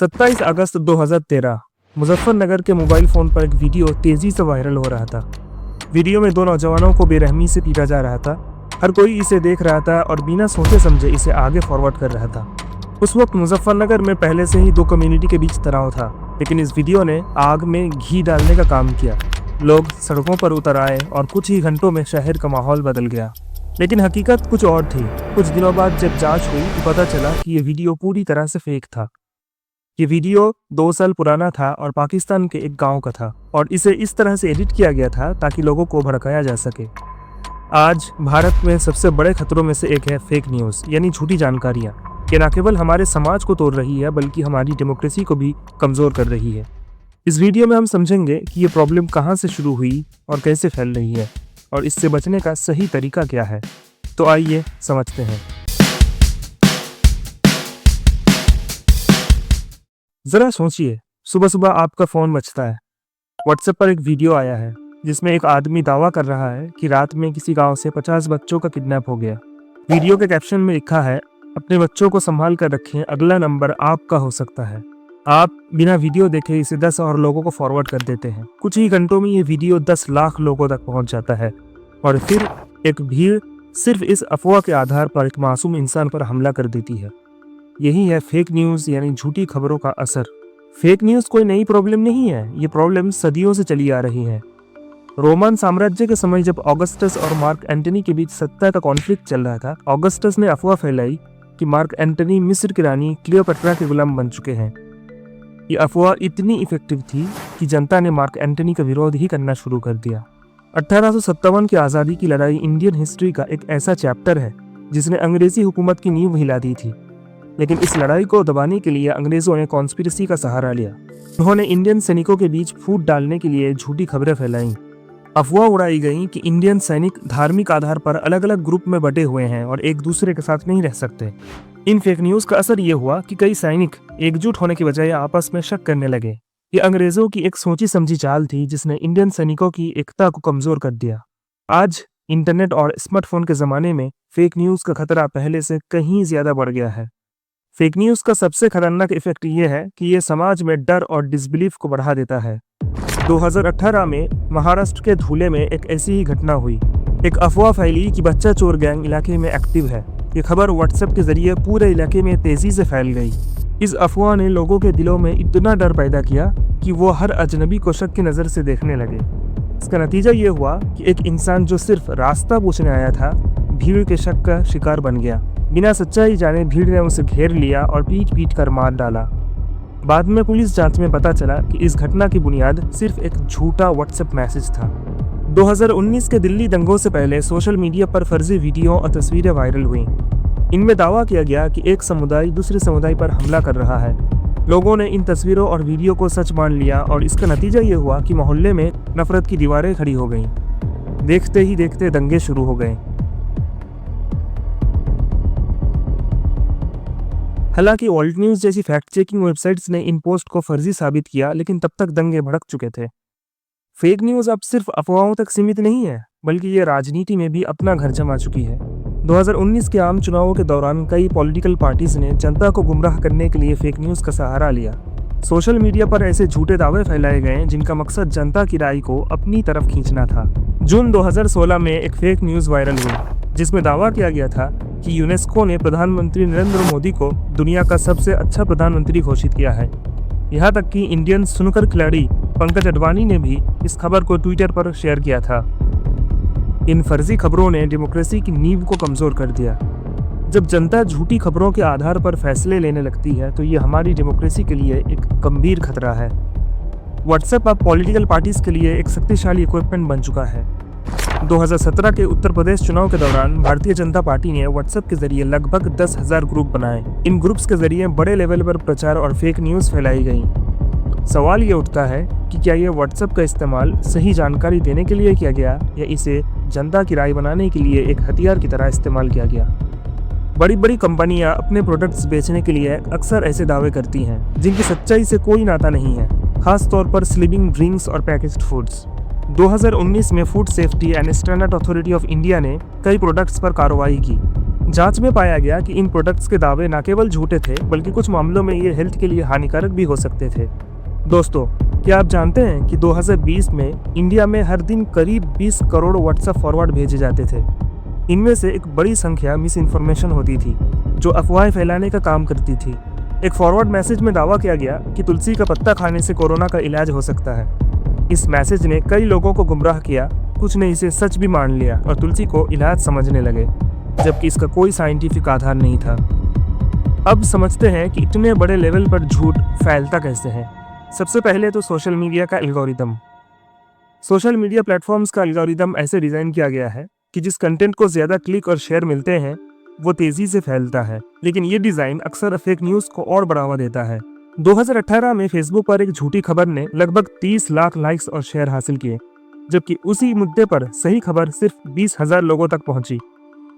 27 अगस्त 2013 मुजफ्फरनगर के mobile phone पर एक वीडियो तेज़ी से वायरल हो रहा था। वीडियो में दो नौजवानों को बेरहमी से पीटा जा रहा था। हर कोई इसे देख रहा था और बिना सोचे समझे इसे आगे फॉरवर्ड कर रहा था। उस वक्त मुजफ्फरनगर में पहले से ही दो कम्युनिटी के बीच तनाव था, लेकिन इस वीडियो ने आग में घी डालने का काम किया। लोग सड़कों पर उतर आए और कुछ ही घंटों में शहर का माहौल बदल गया। लेकिन हकीकत कुछ और थी। कुछ दिनों बाद जब जांच हुई तो पता चला कि ये वीडियो पूरी तरह से फेक था। ये वीडियो 2 साल पुराना था और पाकिस्तान के एक गांव का था, और इसे इस तरह से एडिट किया गया था ताकि लोगों को भड़काया जा सके। आज भारत में सबसे बड़े खतरों में से एक है फेक न्यूज़, यानी झूठी जानकारियाँ। ये न केवल हमारे समाज को तोड़ रही है, बल्कि हमारी डेमोक्रेसी को भी कमज़ोर कर रही है। इस वीडियो में हम समझेंगे कि ये प्रॉब्लम कहाँ से शुरू हुई और कैसे फैल रही है, और इससे बचने का सही तरीका क्या है। तो आइए समझते हैं। जरा सोचिए, सुबह सुबह आपका फ़ोन बजता है। व्हाट्सएप पर एक वीडियो आया है जिसमें एक आदमी दावा कर रहा है कि रात में किसी गांव से 50 बच्चों का किडनैप हो गया। वीडियो के कैप्शन में लिखा है, अपने बच्चों को संभाल कर रखें, अगला नंबर आपका हो सकता है। आप बिना वीडियो देखे इसे 10 और लोगों को फॉरवर्ड कर देते हैं। कुछ ही घंटों में ये वीडियो 10 लाख लोगों तक पहुंच जाता है, और फिर एक भीड़ सिर्फ इस अफवाह के आधार पर एक मासूम इंसान पर हमला कर देती है। यही है फेक न्यूज़, यानी झूठी खबरों का असर। फेक न्यूज़ कोई नई प्रॉब्लम नहीं है, ये प्रॉब्लम सदियों से चली आ रही है। रोमन साम्राज्य के समय जब ऑगस्टस और मार्क एंटनी के बीच सत्ता का कॉन्फ्लिक्ट चल रहा था, ऑगस्टस ने अफवाह फैलाई कि मार्क एंटनी मिस्र की रानी क्लियोपेट्रा के गुलाम बन चुके हैं। ये अफवाह इतनी इफेक्टिव थी कि जनता ने मार्क एंटनी का विरोध ही करना शुरू कर दिया। 1857 की आज़ादी की लड़ाई इंडियन हिस्ट्री का एक ऐसा चैप्टर है जिसने अंग्रेजी हुकूमत की नींव हिला दी थी। लेकिन इस लड़ाई को दबाने के लिए अंग्रेजों ने कॉन्स्पिरेसी का सहारा लिया। उन्होंने इंडियन सैनिकों के बीच फूट डालने के लिए झूठी खबरें फैलाईं। अफवाह उड़ाई गई कि इंडियन सैनिक धार्मिक आधार पर अलग अलग ग्रुप में बटे हुए हैं और एक दूसरे के साथ नहीं रह सकते। इन फेक न्यूज़ का असर ये हुआ कि कई सैनिक एकजुट होने की बजाय आपस में शक करने लगे। ये अंग्रेजों की एक सोची समझी चाल थी जिसने इंडियन सैनिकों की एकता को कमजोर कर दिया। आज इंटरनेट और स्मार्टफोन के ज़माने में फेक न्यूज़ का खतरा पहले से कहीं ज़्यादा बढ़ गया है। फेक न्यूज़ का सबसे खतरनाक इफेक्ट ये है कि ये समाज में डर और डिसबिलीफ को बढ़ा देता है। 2018 में महाराष्ट्र के धुले में एक ऐसी ही घटना हुई। एक अफवाह फैली कि बच्चा चोर गैंग इलाके में एक्टिव है। ये खबर व्हाट्सएप के जरिए पूरे इलाके में तेजी से फैल गई। इस अफवाह ने लोगों के दिलों में इतना डर पैदा किया कि वो हर अजनबी को शक की नज़र से देखने लगे। इसका नतीजा ये हुआ कि एक इंसान जो सिर्फ रास्ता पूछने आया था, भीड़ के शक का शिकार बन गया। बिना सच्चाई जाने भीड़ ने उसे घेर लिया और पीट पीट कर मार डाला। बाद में पुलिस जांच में पता चला कि इस घटना की बुनियाद सिर्फ एक झूठा व्हाट्सएप मैसेज था। 2019 के दिल्ली दंगों से पहले सोशल मीडिया पर फर्जी वीडियो और तस्वीरें वायरल हुईं। इनमें दावा किया गया कि एक समुदाय दूसरे समुदाय पर हमला कर रहा है। लोगों ने इन तस्वीरों और वीडियो को सच मान लिया, और इसका नतीजा ये हुआ कि मोहल्ले में नफरत की दीवारें खड़ी हो गईं। देखते ही देखते दंगे शुरू हो गए। हालांकि ऑल्ट न्यूज़ जैसी फैक्ट चेकिंग वेबसाइट्स ने इन पोस्ट को फर्जी साबित किया, लेकिन तब तक दंगे भड़क चुके थे। फेक न्यूज़ अब सिर्फ अफवाहों तक सीमित नहीं है, बल्कि ये राजनीति में भी अपना घर जमा चुकी है। 2019 के आम चुनावों के दौरान कई पॉलिटिकल पार्टीज ने जनता को गुमराह करने के लिए फेक न्यूज़ का सहारा लिया। सोशल मीडिया पर ऐसे झूठे दावे फैलाए गए जिनका मकसद जनता की राय को अपनी तरफ खींचना था। जून 2016 में एक फेक न्यूज़ वायरल हुई जिसमें दावा किया गया था कि यूनेस्को ने प्रधानमंत्री नरेंद्र मोदी को दुनिया का सबसे अच्छा प्रधानमंत्री घोषित किया है। यहाँ तक कि इंडियन स्नूकर खिलाड़ी पंकज अडवाणी ने भी इस खबर को ट्विटर पर शेयर किया था। इन फर्जी खबरों ने डेमोक्रेसी की नींव को कमज़ोर कर दिया। जब जनता झूठी खबरों के आधार पर फैसले लेने लगती है तो ये हमारी डेमोक्रेसी के लिए एक गंभीर खतरा है। व्हाट्सएप अब पॉलिटिकल पार्टीज के लिए एक शक्तिशाली इक्विपमेंट बन चुका है। 2017 के उत्तर प्रदेश चुनाव के दौरान भारतीय जनता पार्टी ने व्हाट्सएप के जरिए लगभग 10,000 ग्रुप बनाए। इन ग्रुप्स के जरिए बड़े लेवल पर प्रचार और फेक न्यूज़ फैलाई गई। सवाल ये उठता है कि क्या ये व्हाट्सएप का इस्तेमाल सही जानकारी देने के लिए किया गया, या इसे जनता की राय बनाने के लिए एक हथियार की तरह इस्तेमाल किया गया। बड़ी बड़ी कंपनियां अपने प्रोडक्ट्स बेचने के लिए अक्सर ऐसे दावे करती हैं जिनकी सच्चाई से कोई नाता नहीं है, खास तौर पर स्लिमिंग ड्रिंक्स और पैकेज्ड फूड्स। 2019 में food safety and standard authority of India ने कई प्रोडक्ट्स पर कार्रवाई की जांच में पाया गया कि इन प्रोडक्ट्स के दावे न केवल झूठे थे बल्कि कुछ मामलों में ये हेल्थ के लिए हानिकारक भी हो सकते थे। दोस्तों, क्या आप जानते हैं कि 2020 में इंडिया में हर दिन करीब 20 करोड़ व्हाट्सएप फॉरवर्ड भेजे जाते थे। इनमें से एक बड़ी संख्या मिस इन्फॉर्मेशन होती थी जो अफवाहें फैलाने का काम करती थी। एक फॉरवर्ड मैसेज में दावा किया गया कि तुलसी का पत्ता खाने से कोरोना का इलाज हो सकता है। इस मैसेज ने कई लोगों को गुमराह किया, कुछ ने इसे सच भी मान लिया और तुलसी को इलाज समझने लगे, जबकि इसका कोई साइंटिफिक आधार नहीं था। अब समझते हैं कि इतने बड़े लेवल पर झूठ फैलता कैसे है। सबसे पहले तो सोशल मीडिया का एल्गोरिदम। सोशल मीडिया प्लेटफॉर्म्स का एल्गोरिदम ऐसे डिजाइन किया गया है कि जिस कंटेंट को ज्यादा क्लिक और शेयर मिलते हैं वो तेजी से फैलता है, लेकिन ये डिजाइन अक्सर फेक न्यूज को और बढ़ावा देता है। 2018 में फेसबुक पर एक झूठी खबर ने लगभग 30 लाख लाइक्स और शेयर हासिल किए, जबकि उसी मुद्दे पर सही खबर सिर्फ 20,000 लोगों तक पहुंची।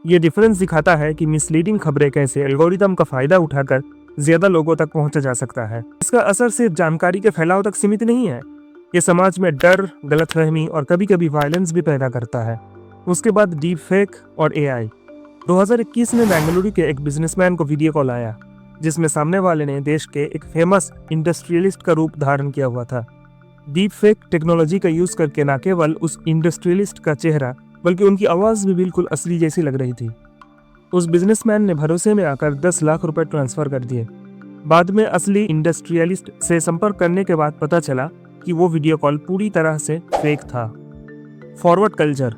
ये डिफरेंस दिखाता है कि मिसलीडिंग खबरें कैसे एल्गोरिदम का फायदा उठाकर ज्यादा लोगों तक पहुंचा जा सकता है। इसका असर सिर्फ जानकारी के फैलाव तक सीमित नहीं है, ये समाज में डर, गलतफहमी और कभी कभी वायलेंस भी पैदा करता है। उसके बाद डीप फेक और एआई। 2021 में बेंगलुरु के एक बिजनेसमैन को वीडियो कॉल आया जिसमें सामने वाले ने देश के एक फेमस इंडस्ट्रियलिस्ट का रूप धारण किया हुआ था। डीप फेक टेक्नोलॉजी का यूज करके न केवल उस इंडस्ट्रियलिस्ट का चेहरा बल्कि उनकी आवाज भी बिल्कुल असली जैसी लग रही थी। उस बिजनेसमैन ने भरोसे में आकर 10 लाख रुपए ट्रांसफर कर दिए। बाद में असली इंडस्ट्रियलिस्ट से संपर्क करने के बाद पता चला कि वो वीडियो कॉल पूरी तरह से फेक था। Forward culture.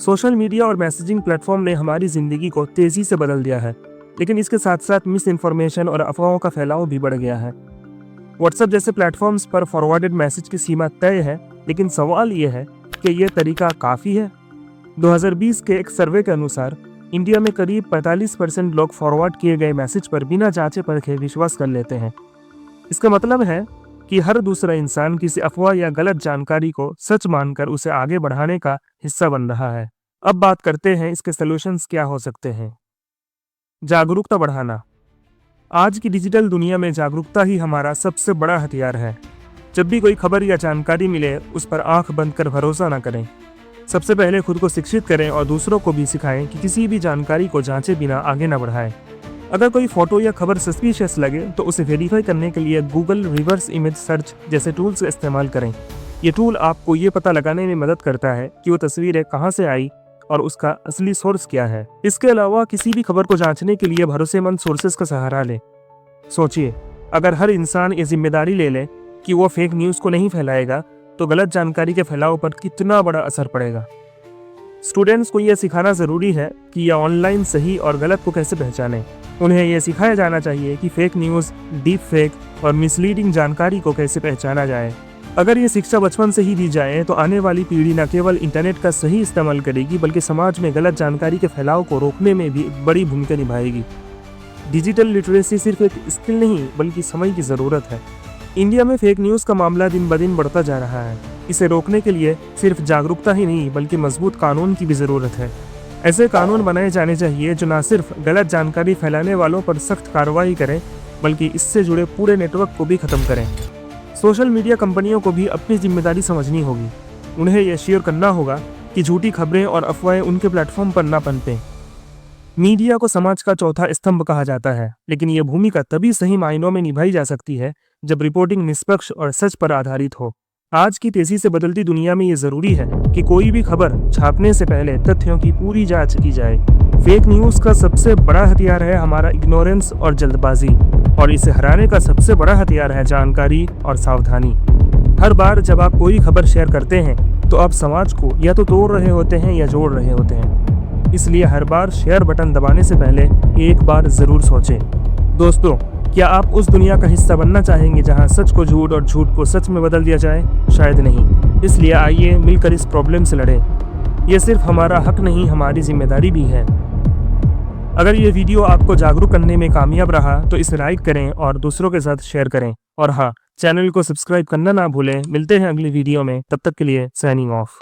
सोशल मीडिया और मैसेजिंग प्लेटफॉर्म ने हमारी जिंदगी को तेजी से बदल दिया है, लेकिन इसके साथ साथ मिस इन्फॉर्मेशन और अफवाहों का फैलाव भी बढ़ गया है। व्हाट्सएप जैसे प्लेटफॉर्म्स पर फॉरवर्डेड मैसेज की सीमा तय है, लेकिन सवाल ये है कि यह तरीका काफ़ी है। 2020 के एक सर्वे के अनुसार इंडिया में करीब 45% लोग फॉरवर्ड किए गए मैसेज पर बिना जांचे परखे विश्वास कर लेते हैं। इसका मतलब है कि हर दूसरा इंसान किसी अफवाह या गलत जानकारी को सच मानकर उसे आगे बढ़ाने का हिस्सा बन रहा है। अब बात करते हैं इसके सॉल्यूशंस क्या हो सकते हैं। जागरूकता बढ़ाना। आज की डिजिटल दुनिया में जागरूकता ही हमारा सबसे बड़ा हथियार है। जब भी कोई खबर या जानकारी मिले उस पर आंख बंद कर भरोसा न करें। सबसे पहले खुद को शिक्षित करें और दूसरों को भी सिखाएं कि किसी भी जानकारी को जांचे बिना आगे न बढ़ाएं। अगर कोई फोटो या खबर सस्पिशियस लगे तो उसे वेरीफाई करने के लिए गूगल रिवर्स इमेज सर्च जैसे टूल्स का इस्तेमाल करें। ये टूल आपको ये पता लगाने में मदद करता है कि वो तस्वीरें कहाँ से आई और उसका असली सोर्स क्या है। इसके अलावा किसी भी खबर को जांचने के लिए भरोसेमंद सोर्सेज का सहारा लें। सोचिए, अगर हर इंसान ये जिम्मेदारी ले ले कि वो फेक न्यूज़ को नहीं फैलाएगा तो गलत जानकारी के फैलाव पर कितना बड़ा असर पड़ेगा। स्टूडेंट्स को यह सिखाना ज़रूरी है कि यह ऑनलाइन सही और गलत को कैसे पहचानें। उन्हें यह सिखाया जाना चाहिए कि फेक न्यूज़, डीप फेक और मिसलीडिंग जानकारी को कैसे पहचाना जाए। अगर ये शिक्षा बचपन से ही दी जाए तो आने वाली पीढ़ी न केवल इंटरनेट का सही इस्तेमाल करेगी बल्कि समाज में गलत जानकारी के फैलाव को रोकने में भी एक बड़ी भूमिका निभाएगी। डिजिटल लिटरेसी सिर्फ एक स्किल नहीं बल्कि समय की ज़रूरत है। इंडिया में फेक न्यूज़ का मामला दिन ब दिन बढ़ता जा रहा है। इसे रोकने के लिए सिर्फ जागरूकता ही नहीं बल्कि मजबूत कानून की भी ज़रूरत है। ऐसे कानून बनाए जाने चाहिए जो न सिर्फ गलत जानकारी फैलाने वालों पर सख्त कार्रवाई करें बल्कि इससे जुड़े पूरे नेटवर्क को भी ख़त्म करें। सोशल मीडिया कंपनियों को भी अपनी जिम्मेदारी समझनी होगी। उन्हें यह शेयर करना होगा कि झूठी खबरें और अफवाहें उनके प्लेटफॉर्म पर न पनपें। मीडिया को समाज का चौथा स्तंभ कहा जाता है, लेकिन यह भूमिका तभी सही मायनों में निभाई जा सकती है जब रिपोर्टिंग निष्पक्ष और सच पर आधारित हो। आज की तेजी से बदलती दुनिया में ये जरूरी है कि कोई भी खबर छापने से पहले तथ्यों की पूरी जांच की जाए। फेक न्यूज़ का सबसे बड़ा हथियार है हमारा इग्नोरेंस और जल्दबाजी, और इसे हराने का सबसे बड़ा हथियार है जानकारी और सावधानी। हर बार जब आप कोई खबर शेयर करते हैं तो आप समाज को या तो तोड़ रहे होते हैं या जोड़ रहे होते हैं। इसलिए हर बार शेयर बटन दबाने से पहले एक बार जरूर सोचें। दोस्तों, क्या आप उस दुनिया का हिस्सा बनना चाहेंगे जहां सच को झूठ और झूठ को सच में बदल दिया जाए? शायद नहीं। इसलिए आइए मिलकर इस प्रॉब्लम से लड़ें। यह सिर्फ हमारा हक नहीं, हमारी जिम्मेदारी भी है। अगर ये वीडियो आपको जागरूक करने में कामयाब रहा तो इसे लाइक करें और दूसरों के साथ शेयर करें। और हाँ, चैनल को सब्सक्राइब करना ना भूलें। मिलते हैं अगली वीडियो में, तब तक के लिए साइनिंग ऑफ।